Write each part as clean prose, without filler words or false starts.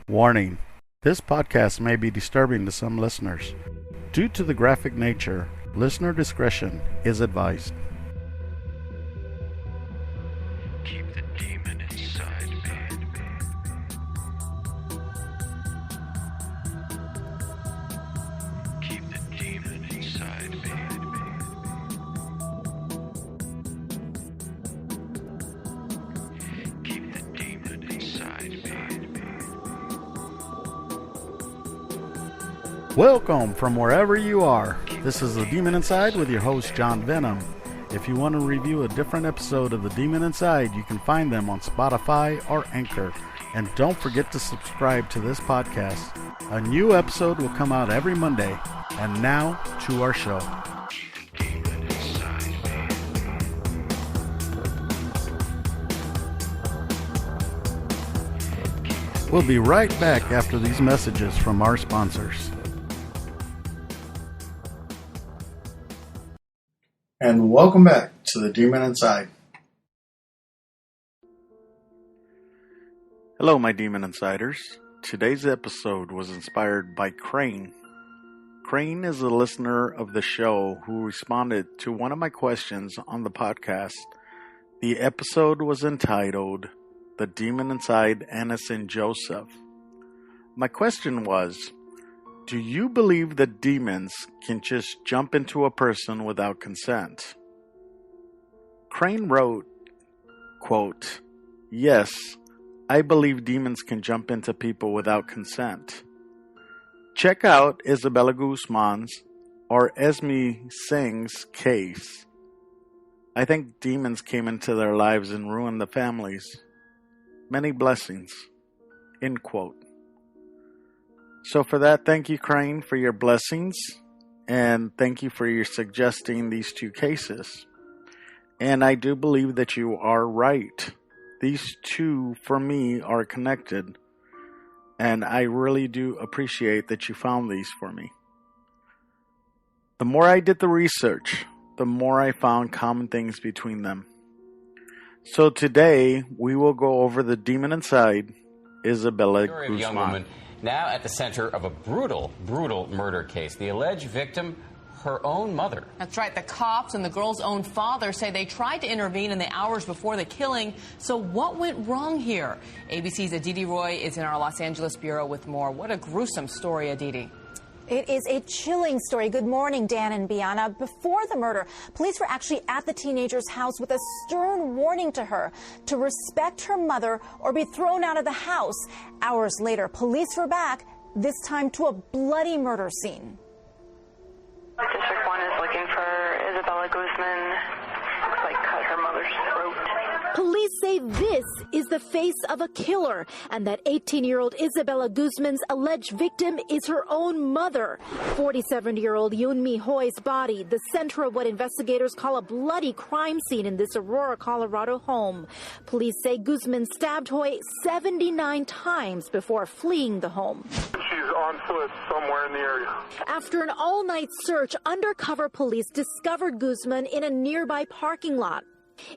Warning: this podcast may be disturbing to some listeners. Due to the graphic nature, listener discretion is advised. Keep the demon inside me. Keep the demon inside me. Keep the demon inside me. Welcome from wherever you are. This is The Demon Inside with your host, John Venom. If you want to review a different episode of The Demon Inside, you can find them on Spotify or Anchor. And don't forget to subscribe to this podcast. A new episode will come out every Monday. And now, to our show. Keep the demon inside me. We'll be right back after these messages from our sponsors. And welcome back to The Demon Inside. Hello, my Demon Insiders. Today's episode was inspired by Crane. Crane is a listener of the show who responded to one of my questions on the podcast. The episode was entitled, The Demon Inside Annis and Joseph. My question was, do you believe that demons can just jump into a person without consent? Crane wrote, quote, "Yes, I believe demons can jump into people without consent. Check out Isabella Guzman's or Esme Singh's case. I think demons came into their lives and ruined the families. Many blessings." End quote. So for that, thank you, Crane, for your blessings, and thank you for your suggesting these two cases. And I do believe that you are right. These two, for me, are connected, and I really do appreciate that you found these for me. The more I did the research, the more I found common things between them. So today, we will go over the demon inside Isabella Story of a young woman Guzman. now at the center of a brutal murder case. The alleged victim, her own mother. That's right. The cops and the girl's own father say they tried to intervene in the hours before the killing. So what went wrong here? ABC's Aditi Roy is in our Los Angeles bureau with more. What a gruesome story, Aditi. It is a chilling story. Good morning, Dan and Bianna. Before the murder, police were actually at the teenager's house with a stern warning to her to respect her mother or be thrown out of the house. Hours later, police were back, this time to a bloody murder scene. District 1 is looking for Isabella Guzman. Looks like cut her mother's throat. Police say this is the face of a killer, and that 18-year-old Isabella Guzman's alleged victim is her own mother. 47-year-old Yunmi Hoi's body, the center of what investigators call a bloody crime scene in this Aurora, Colorado home. Police say Guzman stabbed Hoi 79 times before fleeing the home. She's on foot somewhere in the area. After an all-night search, undercover police discovered Guzman in a nearby parking lot.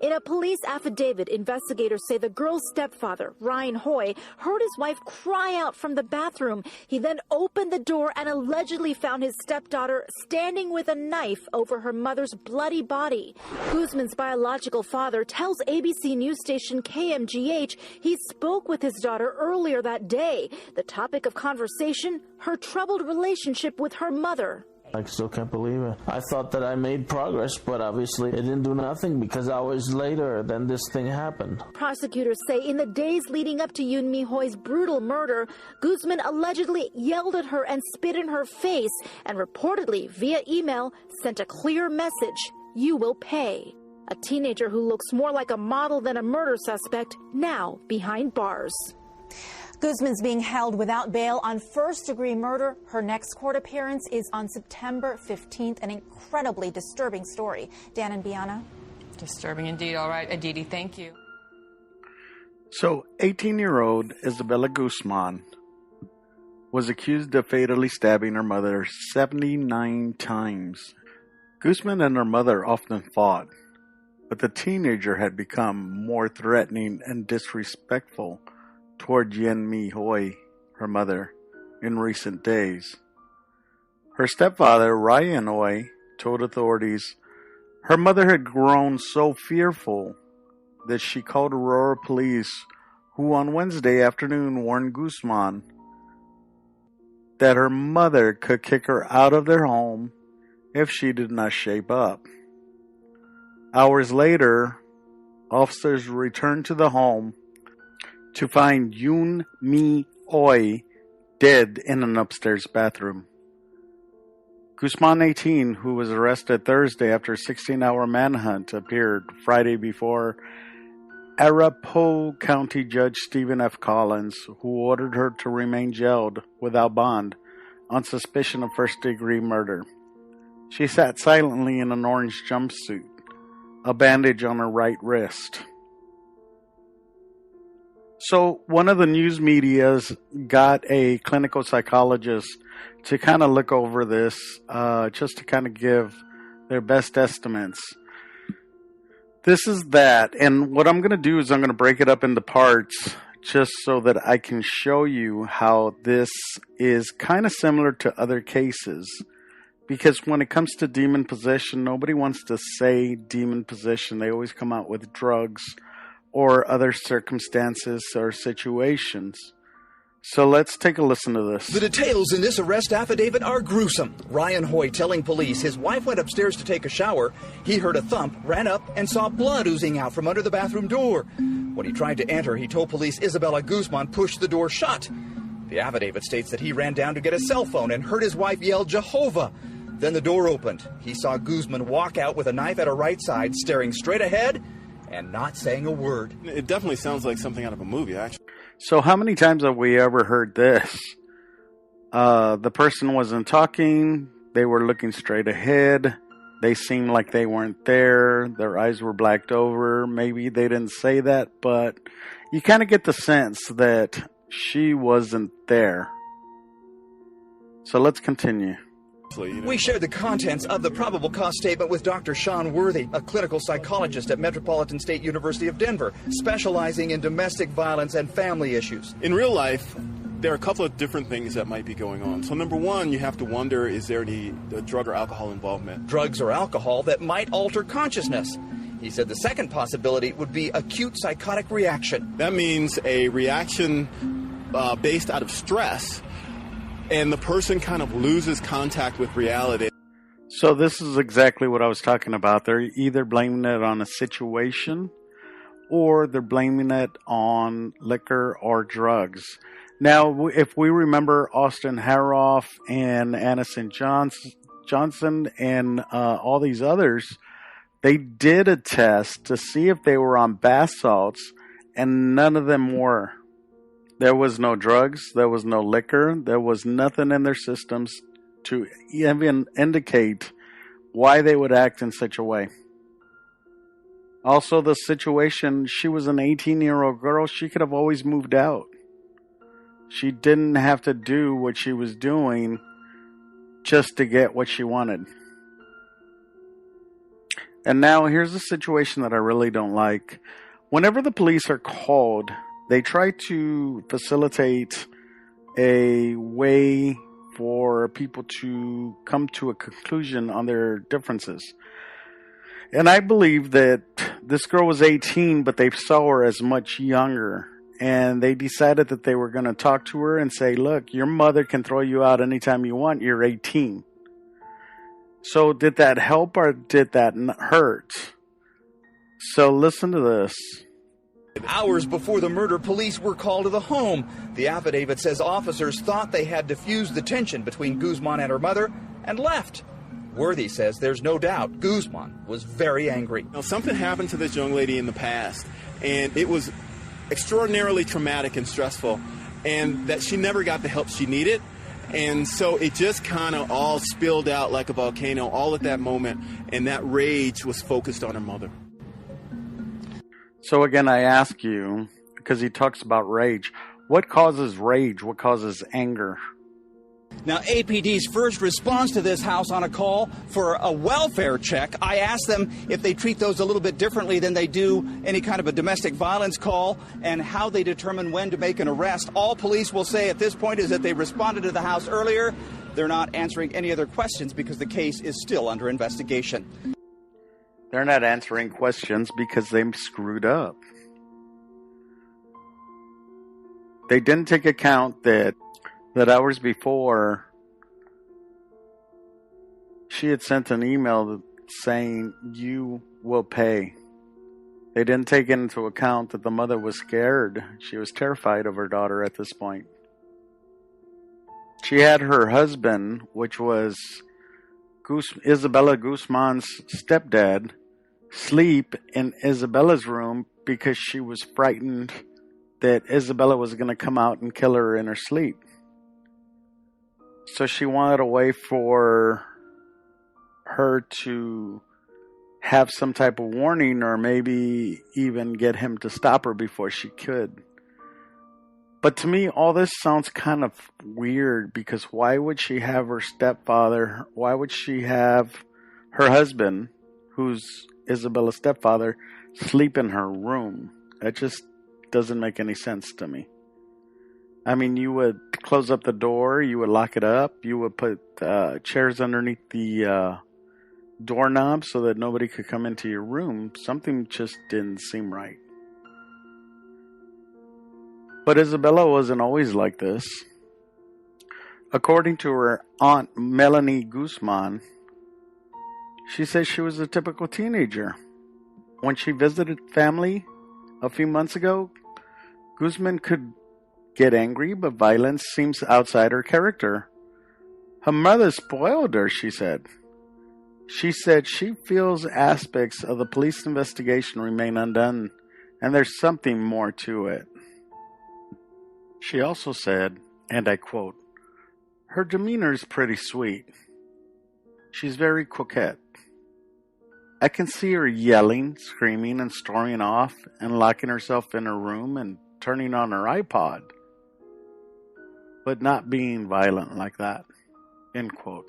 In a police affidavit, investigators say the girl's stepfather, Ryan Hoi, heard his wife cry out from the bathroom. He then opened the door and allegedly found his stepdaughter standing with a knife over her mother's bloody body. Guzman's biological father tells ABC news station KMGH he spoke with his daughter earlier that day. The topic of conversation, her troubled relationship with her mother. I still can't believe it. I thought that I made progress, but obviously it didn't do nothing because hours later, then this thing happened. Prosecutors say in the days leading up to Yunmi Hoi's brutal murder, Guzman allegedly yelled at her and spit in her face and reportedly, via email, sent a clear message, "You will pay." A teenager who looks more like a model than a murder suspect, now behind bars. Guzman's being held without bail on first-degree murder. Her next court appearance is on September 15th. An incredibly disturbing story. Dan and Bianna? Disturbing indeed. All right, Aditi, thank you. So, 18-year-old Isabella Guzman was accused of fatally stabbing her mother 79 times. Guzman and her mother often fought, but the teenager had become more threatening and disrespectful toward Yen Mi Hoi, her mother, in recent days. Her stepfather, Ryan Hoy, told authorities her mother had grown so fearful that she called Aurora police, who on Wednesday afternoon warned Guzman that her mother could kick her out of their home if she did not shape up. Hours later, officers returned to the home to find Yoon Mi Oi dead in an upstairs bathroom. Guzman, 18, who was arrested Thursday after a 16-hour manhunt, appeared Friday before Arapahoe County Judge Stephen F. Collins, who ordered her to remain jailed without bond on suspicion of first-degree murder. She sat silently in an orange jumpsuit, a bandage on her right wrist. So one of the news medias got a clinical psychologist to kind of look over this, just to kind of give their best estimates. This is that, and what I'm going to do is I'm going to break it up into parts just so that I can show you how this is kind of similar to other cases. Because when it comes to demon possession, nobody wants to say demon possession. They always come out with drugs or other circumstances or situations. So let's take a listen to this. The details in this arrest affidavit are gruesome. Ryan Hoy telling police his wife went upstairs to take a shower. He heard a thump, ran up, and saw blood oozing out from under the bathroom door. When he tried to enter, he told police Isabella Guzman pushed the door shut. The affidavit states that he ran down to get a cell phone and heard his wife yell, "Jehovah!" Then the door opened. He saw Guzman walk out with a knife at her right side, staring straight ahead and not saying a word. It definitely sounds like something out of a movie, actually. So how many times have we ever heard this? The person wasn't talking. They were looking straight ahead. They seemed like they weren't there. Their eyes were blacked over. Maybe they didn't say that, but you kind of get the sense that she wasn't there. So let's continue. We shared the contents of the probable cause statement with Dr. Sean Worthy, a clinical psychologist at Metropolitan State University of Denver, specializing in domestic violence and family issues. In real life, there are a couple of different things that might be going on. So number one, you have to wonder, is there any drug or alcohol involvement? Drugs or alcohol that might alter consciousness. He said the second possibility would be acute psychotic reaction. That means a reaction based out of stress, and the person kind of loses contact with reality. So this is exactly what I was talking about. They're either blaming it on a situation or they're blaming it on liquor or drugs. Now, if we remember Austin Haroff and Anison Johnson and all these others, they did a test to see if they were on bath salts, and none of them were. There was no drugs, there was no liquor, there was nothing in their systems to even indicate why they would act in such a way. Also, the situation, she was an 18-year-old girl, she could have always moved out. She didn't have to do what she was doing just to get what she wanted. And now, here's a situation that I really don't like. Whenever the police are called, they try to facilitate a way for people to come to a conclusion on their differences. And I believe that this girl was 18, but they saw her as much younger. And they decided that they were going to talk to her and say, look, your mother can throw you out anytime you want. You're 18. So did that help or did that hurt? So listen to this. Hours before the murder, police were called to the home. The affidavit says officers thought they had diffused the tension between Guzman and her mother and left. Worthy says there's no doubt Guzman was very angry. Now, something happened to this young lady in the past, and it was extraordinarily traumatic and stressful, and that she never got the help she needed. And so it just kind of all spilled out like a volcano all at that moment, and that rage was focused on her mother. So again, I ask you, because he talks about rage, what causes rage? What causes anger? Now, APD's first response to this house on a call for a welfare check. I asked them if they treat those a little bit differently than they do any kind of a domestic violence call and how they determine when to make an arrest. All police will say at this point is that they responded to the house earlier. They're not answering any other questions because the case is still under investigation. They're not answering questions because they screwed up. They didn't take account that hours before, she had sent an email saying, "You will pay." They didn't take into account that the mother was scared. She was terrified of her daughter at this point. She had her husband, which was Isabella Guzman's stepdad, sleep in Isabella's room because she was frightened that Isabella was going to come out and kill her in her sleep. So she wanted a way for her to have some type of warning or maybe even get him to stop her before she could. But to me, all this sounds kind of weird because why would she have her stepfather, why would she have her husband, who's Isabella's stepfather, sleep in her room? That just doesn't make any sense to me. I mean, you would close up the door, you would lock it up, you would put chairs underneath the doorknob so that nobody could come into your room. Something just didn't seem right. But Isabella wasn't always like this. According to her aunt, Melanie Guzman, she says she was a typical teenager. When she visited family a few months ago, Guzman could get angry, but violence seems outside her character. Her mother spoiled her, she said. She said she feels aspects of the police investigation remain undone, and there's something more to it. She also said, and I quote, "Her demeanor is pretty sweet. She's very coquette. I can see her yelling, screaming, and storming off, and locking herself in her room and turning on her iPod, but not being violent like that." End quote.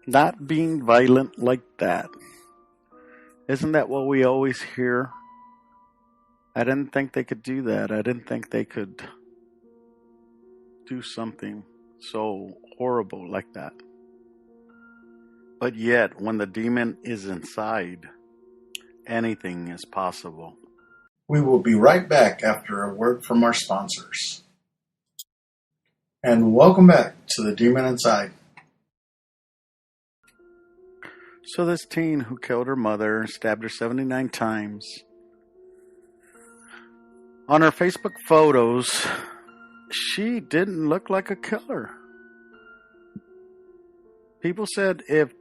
Not being violent like that. Isn't that what we always hear? I didn't think they could do that. I didn't think they could do something so horrible like that. But yet, when the demon is inside, anything is possible. We will be right back after a word from our sponsors. And welcome back to The Demon Inside. So this teen who killed her mother, stabbed her 79 times, on her Facebook photos, she didn't look like a killer. People said if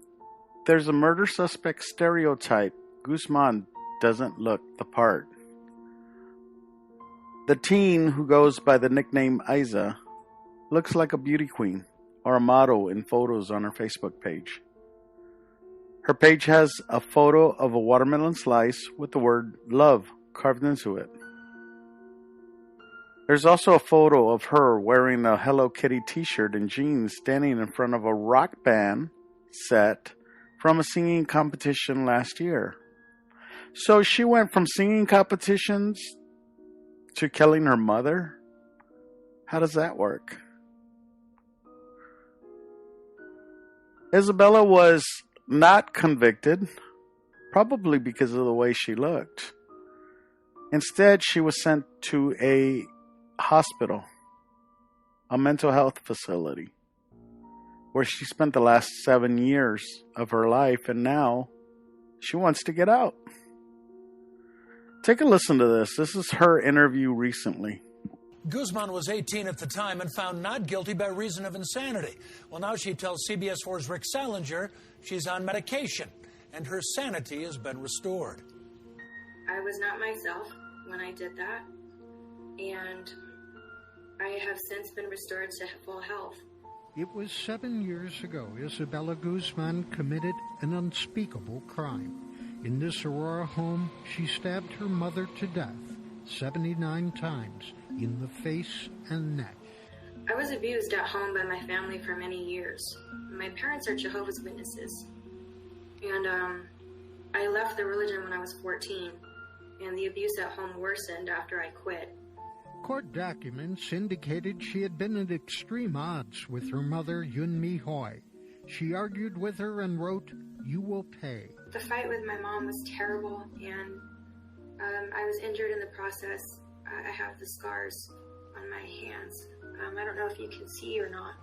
there's a murder suspect stereotype, Guzman doesn't look the part. The teen who goes by the nickname Isa looks like a beauty queen or a model in photos on her Facebook page. Her page has a photo of a watermelon slice with the word love carved into it. There's also a photo of her wearing a Hello Kitty t-shirt and jeans standing in front of a rock band set from a singing competition last year. So she went from singing competitions to killing her mother? How does that work? Isabella was not convicted, probably because of the way she looked. Instead, she was sent to a hospital, a mental health facility, where she spent the last 7 years of her life, and now she wants to get out. Take a listen to this. This is her interview recently. Guzman was 18 at the time and found not guilty by reason of insanity. Well, now she tells CBS 4's Rick Salinger she's on medication and her sanity has been restored. I was not myself when I did that, and I have since been restored to full health. It was 7 years ago Isabella Guzman committed an unspeakable crime. In this Aurora home, she stabbed her mother to death 79 times in the face and neck. I was abused at home by my family for many years. My parents are Jehovah's Witnesses. And I left the religion when I was 14, and the abuse at home worsened after I quit. Court documents indicated she had been at extreme odds with her mother, Yunmi Hoi. She argued with her and wrote, "You will pay." The fight with my mom was terrible, and I was injured in the process. I have the scars on my hands. I don't know if you can see or not.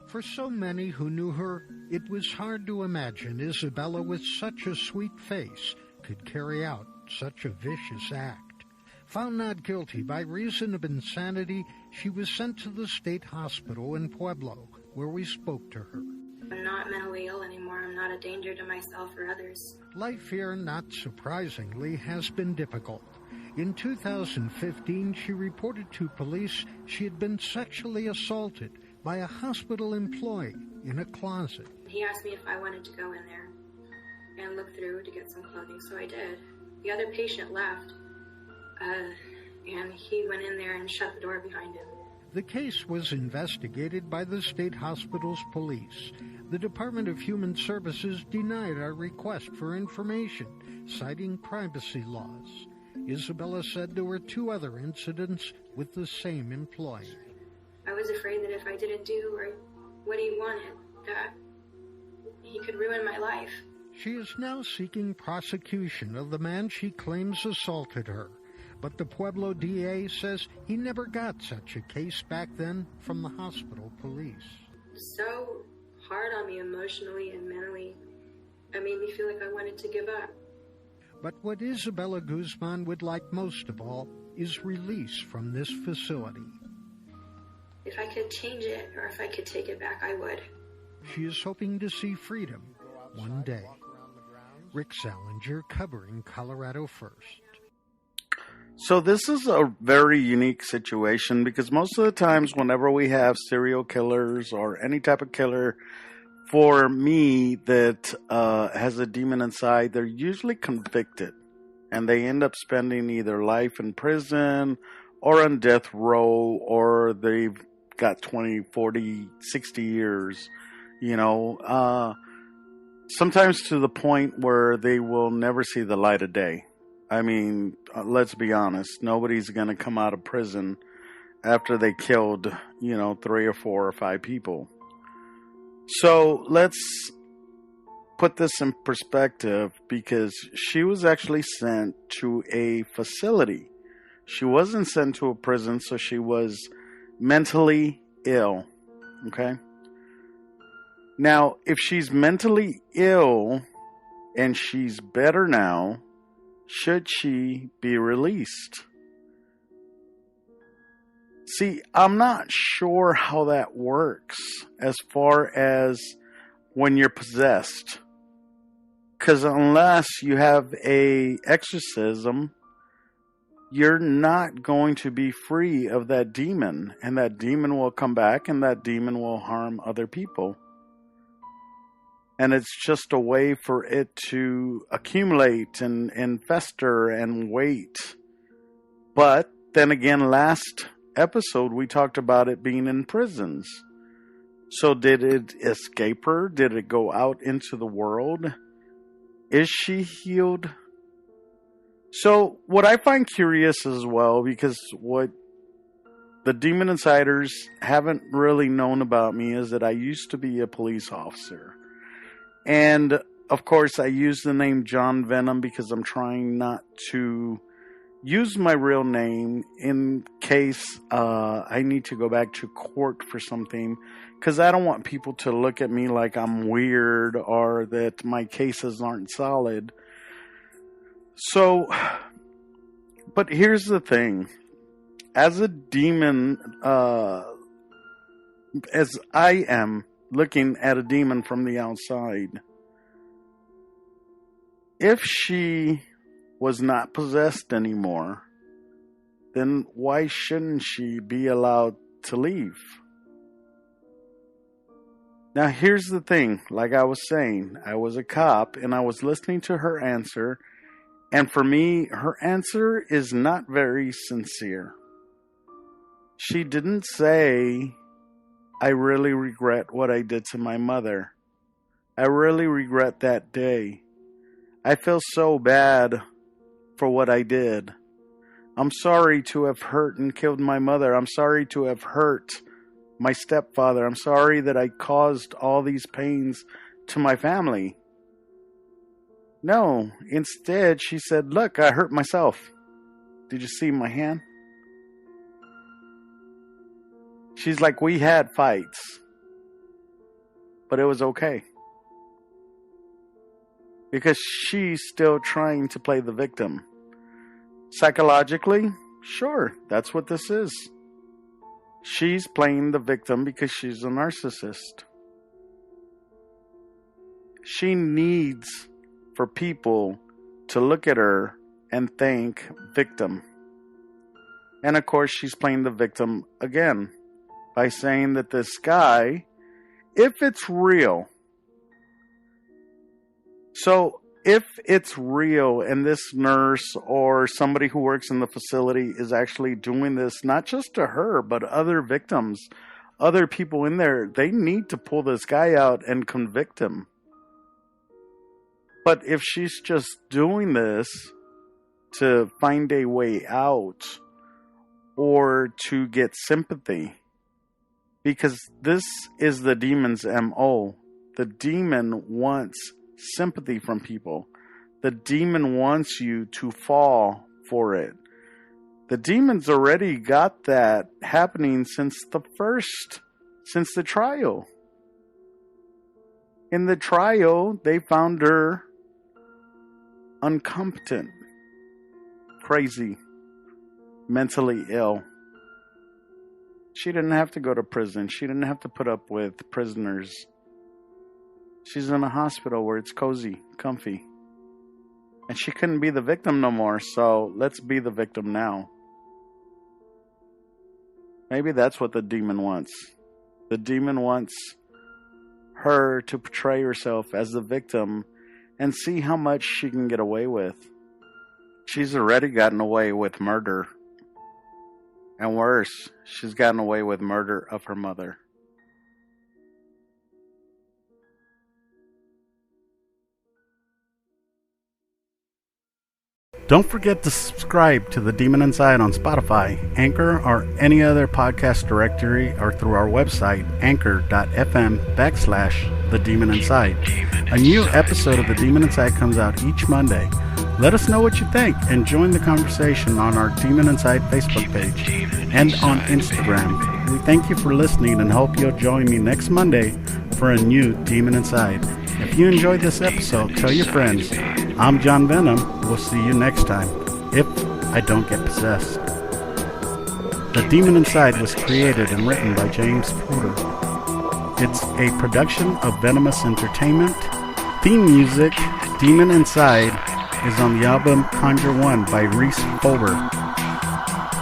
For so many who knew her, it was hard to imagine Isabella with such a sweet face could carry out such a vicious act. Found not guilty by reason of insanity, she was sent to the state hospital in Pueblo, where we spoke to her. I'm not mentally ill anymore. I'm not a danger to myself or others. Life here, not surprisingly, has been difficult. In 2015, she reported to police she had been sexually assaulted by a hospital employee in a closet. He asked me if I wanted to go in there and look through to get some clothing, so I did. The other patient left, and he went in there and shut the door behind him. The case was investigated by the state hospital's police. The Department of Human Services denied our request for information, citing privacy laws. Isabella said there were 2 other incidents with the same employee. I was afraid that if I didn't do what he wanted, that he could ruin my life. She is now seeking prosecution of the man she claims assaulted her, but the Pueblo DA says he never got such a case back then from the hospital police. So hard on me emotionally and mentally. It made me feel like I wanted to give up. But what Isabella Guzman would like most of all is release from this facility. If I could change it, or if I could take it back, I would. She is hoping to see freedom one day. Rick Salinger, covering Colorado First. So this is a very unique situation because most of the times whenever we have serial killers or any type of killer, for me, that has a demon inside, they're usually convicted. And they end up spending either life in prison or on death row, or they've got 20, 40, 60 years, sometimes to the point where they will never see the light of day. I mean, let's be honest. Nobody's going to come out of prison after they killed, 3 or 4 or 5 people. So let's put this in perspective, because she was actually sent to a facility. She wasn't sent to a prison, so she was mentally ill. Okay? Now, if she's mentally ill and she's better now, should she be released? See, I'm not sure how that works as far as when you're possessed. Because unless you have a exorcism, you're not going to be free of that demon. And that demon will come back, and that demon will harm other people. And it's just a way for it to accumulate and fester and wait. But then again, last episode we talked about it being in prisons. So did it escape her? Did it go out into the world? Is she healed? So what I find curious as well, because what the Demon Insiders haven't really known about me, is that I used to be a police officer. And of course I use the name John Venom because I'm trying not to use my real name in case I need to go back to court for something, because I don't want people to look at me like I'm weird or that my cases aren't solid. So, but here's the thing. As a demon, as I am looking at a demon from the outside, if she was not possessed anymore, then why shouldn't she be allowed to leave? Now here's the thing, like I was saying, I was a cop and I was listening to her answer, and for me, her answer is not very sincere. She didn't say, I really regret what I did to my mother. I really regret that day. I feel so bad for what I did. I'm sorry to have hurt and killed my mother. I'm sorry to have hurt my stepfather. I'm sorry that I caused all these pains to my family. No, instead she said, look, I hurt myself. Did you see my hand? She's like, we had fights, but it was okay. Because she's still trying to play the victim. Psychologically, sure, that's what this is. She's playing the victim because she's a narcissist. She needs for people to look at her and think victim. And of course, she's playing the victim again by saying that this guy, if it's real, so if it's real and this nurse or somebody who works in the facility is actually doing this, not just to her, but other victims, other people in there, they need to pull this guy out and convict him. But if she's just doing this to find a way out or to get sympathy, because this is the demon's MO. The demon wants sympathy from people. The demon wants you to fall for it. The demon's already got that happening since the trial. In the trial, they found her incompetent, crazy, mentally ill. She didn't have to go to prison. She didn't have to put up with prisoners. She's in a hospital where it's cozy, comfy. And she couldn't be the victim no more, so let's be the victim now. Maybe that's what the demon wants. The demon wants her to portray herself as the victim and see how much she can get away with. She's already gotten away with murder. And worse, she's gotten away with murder of her mother. Don't forget to subscribe to The Demon Inside on Spotify, Anchor, or any other podcast directory, or through our website, anchor.fm/The Demon Inside. A new episode of The Demon Inside comes out each Monday. Let us know what you think and join the conversation on our Demon Inside Facebook page and on Instagram. We thank you for listening and hope you'll join me next Monday for a new Demon Inside. If you enjoyed this episode, tell your friends. I'm John Venom. We'll see you next time, if I don't get possessed. The Demon Inside was created and written by James Porter. It's a production of Venomous Entertainment. Theme music, Demon Inside, is on the album Conjure One by Reese Fulber.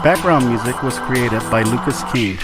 Background music was created by Lucas King.